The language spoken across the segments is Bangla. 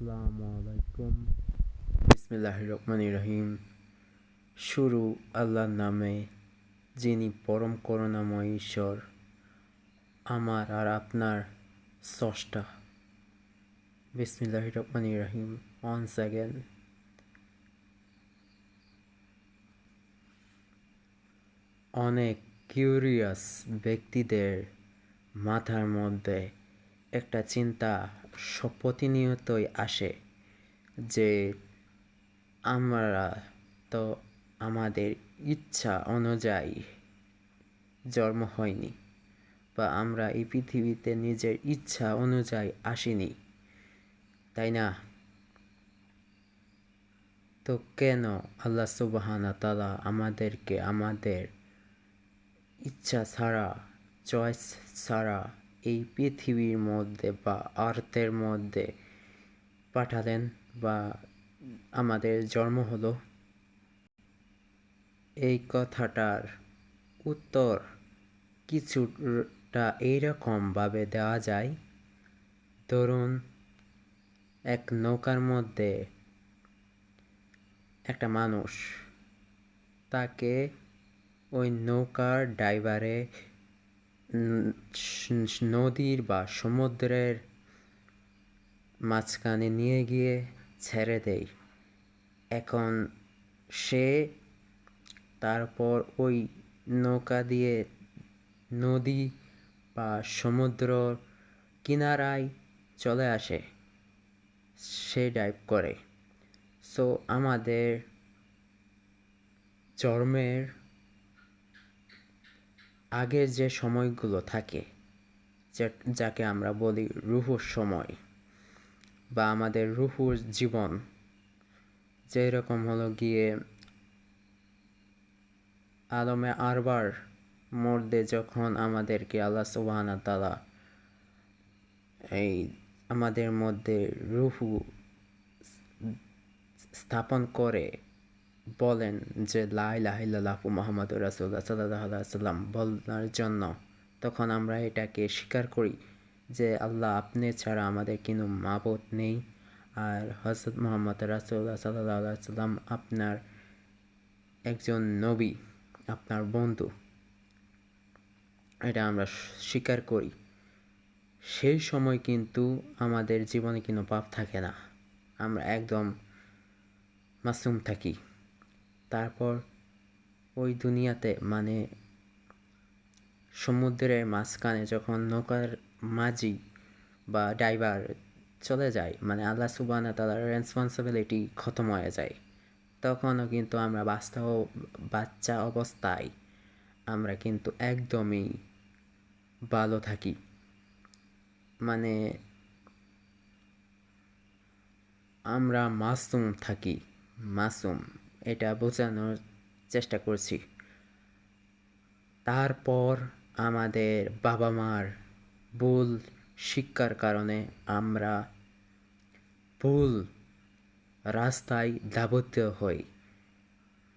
আসসালামু আলাইকুম। বিসমিল্লাহির রহমানির রহিম। শুরু আল্লাহর নামে, যিনি পরম করুণাময় ঈশ্বর, আমার আর আপনার স্রষ্টা। বিসমিল্লাহির রহমানির রহিম। Once again. অনেক কিউরিয়াস ব্যক্তিদের মাথার মধ্যে একটা চিন্তা প্রতিনিয়তই আসে যে আমরা তো আমাদের ইচ্ছা অনুযায়ী জন্ম হয়নি, বা আমরা এই পৃথিবীতে নিজের ইচ্ছা অনুযায়ী আসিনি, তাই না? তো কেন আল্লাহ সুবহানাহু তাআলা আমাদেরকে আমাদের ইচ্ছা ছাড়া, চয়েস ছাড়া এই পৃথিবীর মধ্যে বা আর্থের মধ্যে পাঠালেন, বা আমাদের জন্ম হলো? এই কথাটার উত্তর কিছুটা এইরকমভাবে দেওয়া যায়। ধরুন, এক নৌকার মধ্যে একটা মানুষ, তাকে ওই নৌকার ড্রাইভারে নদীর বা সমুদ্রের মাঝখানে নিয়ে গিয়ে ছেড়ে দেয়। এখন সে তারপর ওই নৌকা দিয়ে নদী বা সমুদ্র কিনারায় চলে আসে, সে ডাইভ করে। সো আমাদের জন্মের আগের যে সময়গুলো থাকে, যাকে আমরা বলি রুহুর সময়, বা আমাদের রুহুর জীবন, যেরকম হলো গিয়ে আলমে আরবার মধ্যে যখন আমাদেরকে আল্লাহ সুবহানাহু তাআলা এই আমাদের মধ্যে রুহু স্থাপন করে বলেন যে লা ইলাহা ইল্লাল্লাহু মুহাম্মাদুর রাসূলুল্লাহ সাল্লাল্লাহু আলাইহি ওয়াসাল্লাম বলার জন্য, তখন আমরা এটাকে স্বীকার করি যে আল্লাহ, আপনি ছাড়া আমাদের কোনো মাবুদ নেই, আর হযরত মুহাম্মদ রাসূলুল্লাহ সাল্লাল্লাহু আলাইহি ওয়াসাল্লাম আপনার একজন নবী, আপনার বন্ধু। এটা আমরা স্বীকার করি। সেই সময় কিন্তু আমাদের জীবনে কোনো পাপ থাকে না, আমরা একদম মাসুম থাকি। তারপর ওই দুনিয়াতে, মানে সমুদ্রের মাঝখানে যখন নৌকার মাঝি বা ড্রাইভার চলে যায়, মানে আল্লাহ সুবহানাহু তাআলার রেসপন্সিবিলিটি খতম হয়ে যায়, তখনও কিন্তু আমরা বাচ্চা অবস্থায় আমরা কিন্তু একদমই ভালো থাকি। মানে আমরা মাসুম থাকি। মাসুম, এটা বোঝানোর চেষ্টা করছি। তারপর আমাদের বাবা মার ভুল শিক্ষার কারণে আমরা ভুল রাস্তায়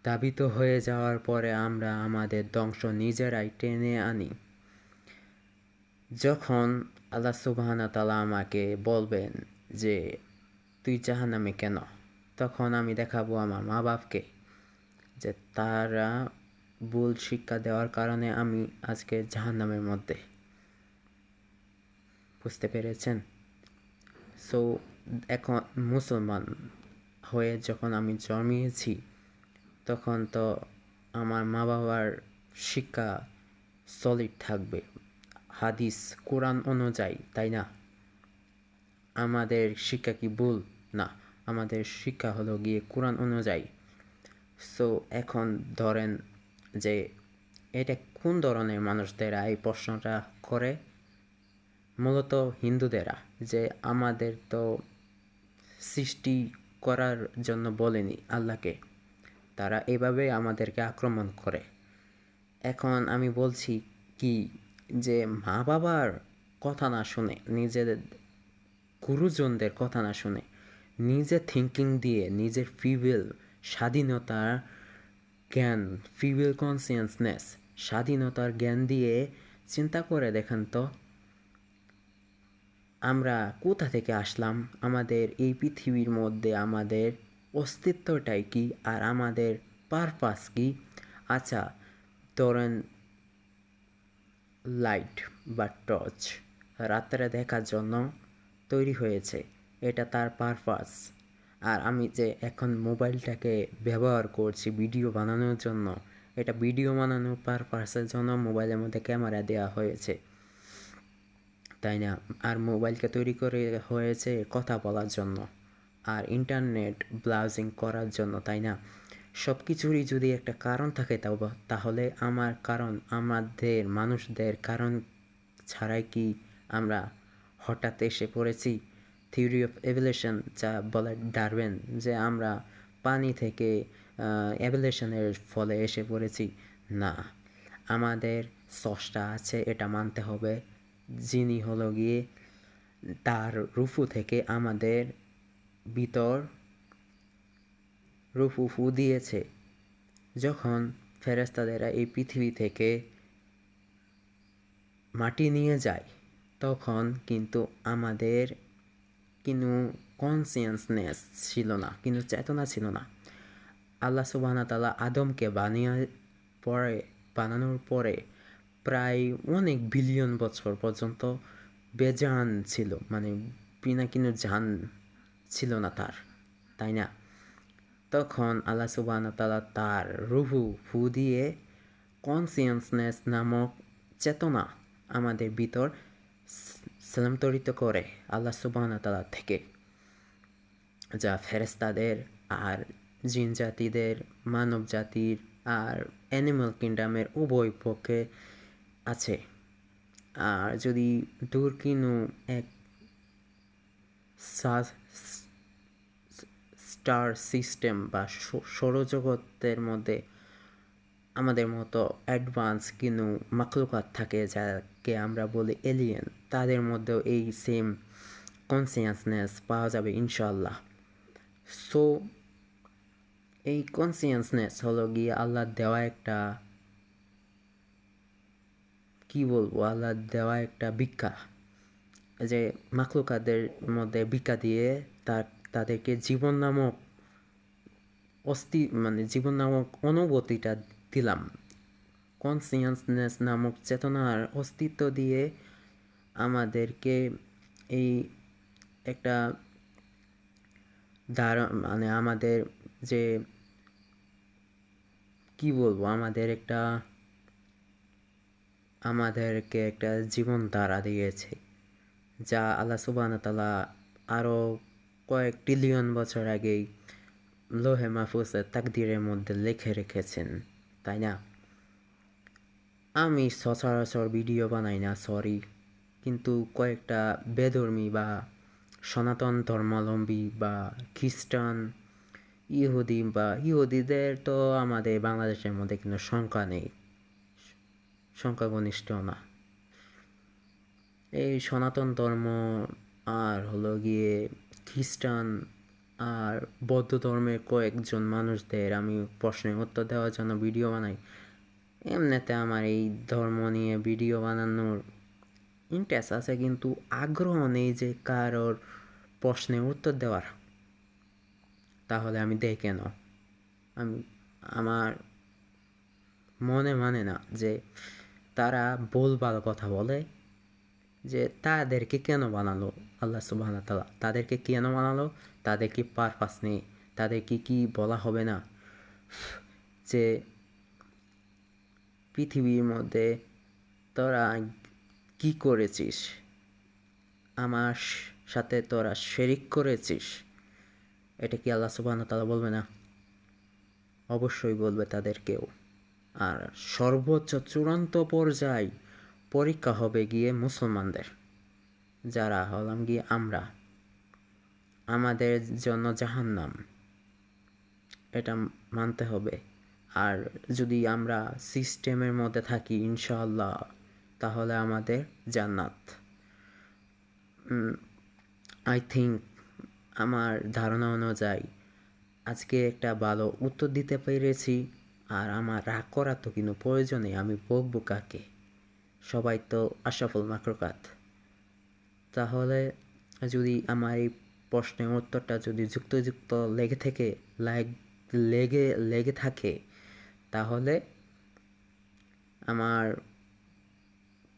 ধাবিত হয়ে যাওয়ার পরে আমরা আমাদের ধ্বংস নিজেরাই টেনে আনি। যখন আল্লাহ সুবহানাহু তাআলা আমাকে বলবেন যে তুই জাহান্নামে কেন, তখন আমি দেখাবো আমার মা বাপকে যে তারা ভুল শিক্ষা দেওয়ার কারণে আমি আজকে জাহান্নামের মধ্যে। বুঝতে পেরেছেন? সো এখন মুসলমান হয়ে যখন আমি জন্মিয়েছি, তখন তো আমার মা বাবার শিক্ষা সলিড থাকবে, হাদিস কোরআন অনুযায়ী, তাই না? আমাদের শিক্ষা কি ভুল? না, আমাদের শিক্ষা হলো গিয়ে কোরআন অনুযায়ী। সো এখন ধরেন যে এটা কোন ধরনের মানুষদেরা এই প্রশ্নটা করে? মূলত হিন্দুদেরা, যে আমাদের তো সৃষ্টি করার জন্য বলেনি আল্লাহকে, তারা এভাবে আমাদেরকে আক্রমণ করে। এখন আমি বলছি কি, যে মা বাবার কথা না শুনে, নিজের গুরুজনদের কথা না শুনে, নিজের থিঙ্কিং দিয়ে, নিজের ফ্রিউইল স্বাধীনতার জ্ঞান, ফ্রিউইল কনসিয়াসনেস, স্বাধীনতার জ্ঞান দিয়ে চিন্তা করে দেখেন তো, আমরা কোথা থেকে আসলাম, আমাদের এই পৃথিবীর মধ্যে আমাদের অস্তিত্বটাই কী, আর আমাদের পারপাস কী। আচ্ছা, ধরেন লাইট বা টর্চ রাত্রে দেখার জন্য তৈরি হয়েছে, এটা তার পারপাস। আর আমি যে এখন মোবাইলটাকে ব্যবহার করছি ভিডিও বানানোর জন্য, এটা ভিডিও বানানোর পারপাসের জন্য মোবাইলের মধ্যে ক্যামেরা দেওয়া হয়েছে, তাই না? আর মোবাইলকে তৈরি করে হয়েছে কথা বলার জন্য আর ইন্টারনেট ব্রাউজিং করার জন্য, তাই না? সব কিছুরই যদি একটা কারণ থাকে তাহলে আমাদের মানুষদের কারণ ছাড়াই কি আমরা হঠাৎ এসে পড়েছি? থিওরি অফ এভলিউশন যা বলে ডারউইন, যে আমরা পানি থেকে এভলিউশনের ফলে এসে পড়েছি, না। আমাদের স্রষ্টা আছে, এটা মানতে হবে, যিনি হলো গিয়ে তার রুফু থেকে আমাদের ভিতর রুফু ফু দিয়েছে। যখন ফেরেশতাদেরা এই পৃথিবী থেকে মাটি নিয়ে যায়, তখন কিন্তু আমাদের কোনো কনসিয়াসনেস ছিল না, কিন্তু চেতনা ছিল না। আল্লাহ সুবহানাহু ওয়া তাআলা আদমকে বানানোর পরে প্রায় অনেক বিলিয়ন বছর পর্যন্ত বেজান ছিল, মানে বিনা কোনো জান ছিল না তার, তাই না? তখন আল্লাহ সুবহানাহু ওয়া তাআলা তার রুহু ফু দিয়ে কনসিয়াসনেস নামক চেতনা আমাদের ভিতর স্থানান্তরিত করে আল্লাহ সুবহানাহু ওয়া তাআলা থেকে, যা ফেরেশতাদের আর জিন জাতিদের, মানব জাতির আর অ্যানিমাল কিংডমের উভয় পক্ষে আছে। আর যদি দূর কিনু এক স্টার সিস্টেম বা সৌরজগতের মধ্যে আমাদের মতো অ্যাডভান্স কিনু মাখলুকাত থাকে, যাকে আমরা বলি এলিয়েন, তাদের মধ্যেও এই সেম কনসিয়াসনেস পাওয়া যাবে ইনশাআল্লাহ। সো এই কনসিয়াসনেস হলো গিয়ে আল্লাহ দেওয়া একটা, কি বলবো, আল্লাহ দেওয়া একটা ভিক্ষা, যে মাখলুকাদের মধ্যে ভিক্ষা দিয়ে তাদেরকে জীবন নামক জীবন নামক অনুভূতিটা দিলাম, কনসিয়াসনেস নামক চেতনার অস্তিত্ব দিয়ে আমাদেরকে এই একটা আমাদের যে, কি বলবো, আমাদেরকে একটা জীবন ধারা দিয়েছে, যা আল্লাহ সুবহানাহু ওয়া তাআলা আরও কয়েক ট্রিলিয়ন বছর আগেই লোহে মাহফুজের তাকদীরের মধ্যে লিখে রেখেছেন, তাই না? আমি সচরাচর ভিডিও বানাই না, সরি, কিন্তু কয়েকটা বেধর্মী বা সনাতন ধর্মাবলম্বী বা খ্রিস্টান, ইহুদিদের তো আমাদের বাংলাদেশের মধ্যে কিন্তু সংখ্যা নেই, সংখ্যাগরিষ্ঠ না। এই সনাতন ধর্ম আর হলো গিয়ে খ্রিস্টান আর বৌদ্ধ ধর্মের কয়েকজন মানুষদের আমি প্রশ্নের উত্তর দেওয়ার জন্য ভিডিও বানাই। এমনিতে আমার এই ধর্ম নিয়ে ভিডিও বানানোর ইন্টারেস্ট আছে, কিন্তু আগ্রহ নেই যে কারোর প্রশ্নের উত্তর দেওয়ার। তাহলে আমি দেই কেন? আমার মনে মানে না যে তারা ভুলভাল কথা বলে, যে তাদেরকে কেন বানালো আল্লাহ সুবহানাহু ওয়া তাআলা, তাদেরকে কেন বানালো, তাদের কি পারপাস নেই, তাদেরকে কি বলা হবে না যে পৃথিবীর মধ্যে তোরা কি করেছিস, আমার সাথে তোরা শিরক করেছিস, এটা কি আল্লাহ সুবহানাহু ওয়া তাআলা বলবে না? অবশ্যই বলবে তাদেরকেও। আর সর্বোচ্চ চূড়ান্ত পর্যায় পরীক্ষা হবে গিয়ে মুসলমানদের, যারা হলাম গিয়ে আমরা, আমাদের জন্য জাহান্নাম, এটা মানতে হবে। আর যদি আমরা সিস্টেমের মধ্যে থাকি ইনশাআল্লাহ, তাহলে আমাদের জান্নাত। আই থিঙ্ক, আমার ধারণা অনুযায়ী আজকে একটা ভালো উত্তর দিতে পেরেছি। আর আমার রাগ করার তো কোনো প্রয়োজনে, আমি বকবো কাকে? সবাই তো আশরাফুল মাখলুকাত। তাহলে যদি আমার এই প্রশ্নের উত্তরটা যদি যুক্ত লেগে থাকে, তাহলে আমার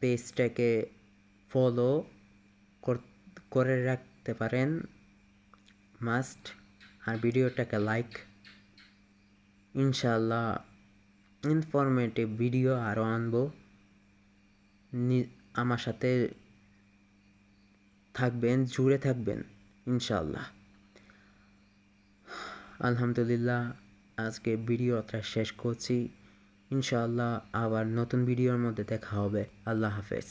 পেজটাকে ফলো করে রাখতে পারেন মাস্ট। আর ভিডিওটাকে লাইক, ইনশাআল্লাহ ইনফরমেটিভ ভিডিও আরও আনবো। আমার সাথে থাকবেন, জুড়ে থাকবেন ইনশাআল্লাহ। আলহামদুলিল্লাহ, আজকে ভিডিওটা শেষ করছি। ইনশাআল্লাহ আবার নতুন ভিডিওর মধ্যে দেখা হবে। আল্লাহ হাফেজ।